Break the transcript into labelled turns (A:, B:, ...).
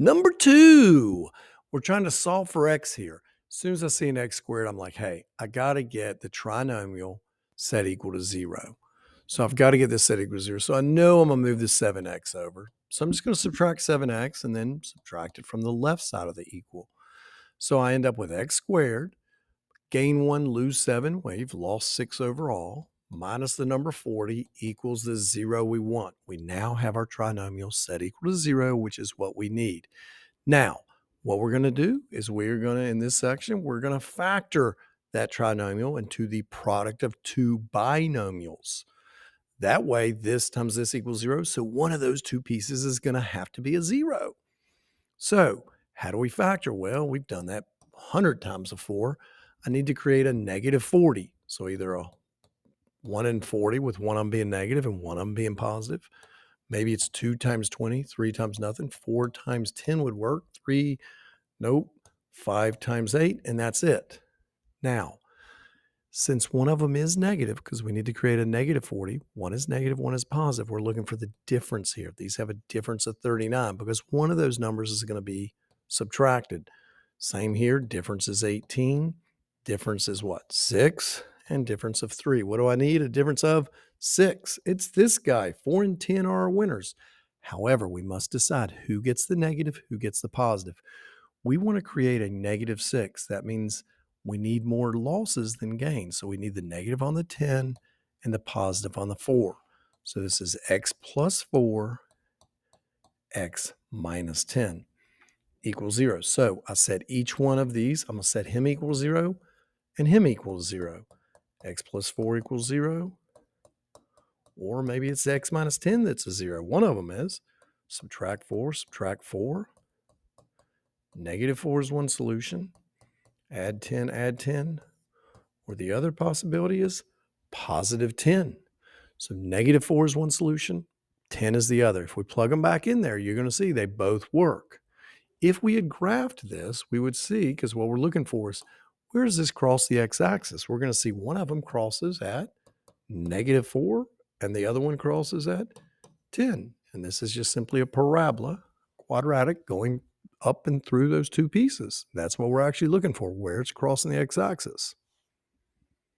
A: Number 2, we're trying to solve for x here. As soon as I see an x squared, I'm like, hey, I got to get the trinomial set equal to 0. So I've got to get this set equal to 0. So I know I'm going to move this 7x over. So I'm just going to subtract 7x and then subtract it from the left side of the equal. So I end up with x squared, gain 1, lose 7. We've lost 6 overall, minus the number 40 equals the 0 we want. We now have our trinomial set equal to 0, which is what we need. Now, what we're going to do is in this section, we're going to factor that trinomial into the product of two binomials. That way, this times this equals 0. So one of those two pieces is going to have to be a 0. So how do we factor? Well, we've done that 100 times before. I need to create a negative 40. So either a 1 and 40 with one of them being negative and one of them being positive. Maybe it's 2 times 20, 3 times nothing. 4 times 10 would work. 3, nope. 5 times 8, and that's it. Now, since one of them is negative, because we need to create a negative 40, one is negative, one is positive, we're looking for the difference here. These have a difference of 39 because one of those numbers is going to be subtracted. Same here, difference is 18. Difference is what? 6, and difference of 3. What do I need? A difference of 6. It's this guy. 4 and 10 are our winners. However, we must decide who gets the negative, who gets the positive. We want to create a negative 6. That means we need more losses than gains. So we need the negative on the 10 and the positive on the 4. So this is x plus 4, x minus 10 equals 0. So I set each one of these. I'm going to set him equals 0 and him equals 0. X plus 4 equals 0. Or maybe it's x minus 10 that's a 0. One of them is. Subtract 4, subtract 4. Negative 4 is one solution. Add 10, add 10. Or the other possibility is positive 10. So negative 4 is one solution. 10 is the other. If we plug them back in there, you're going to see they both work. If we had graphed this, we would see, because what we're looking for is, where does this cross the x-axis? We're going to see one of them crosses at negative 4, and the other one crosses at 10. And this is just simply a parabola, quadratic, going up and through those two pieces. That's what we're actually looking for, where it's crossing the x-axis.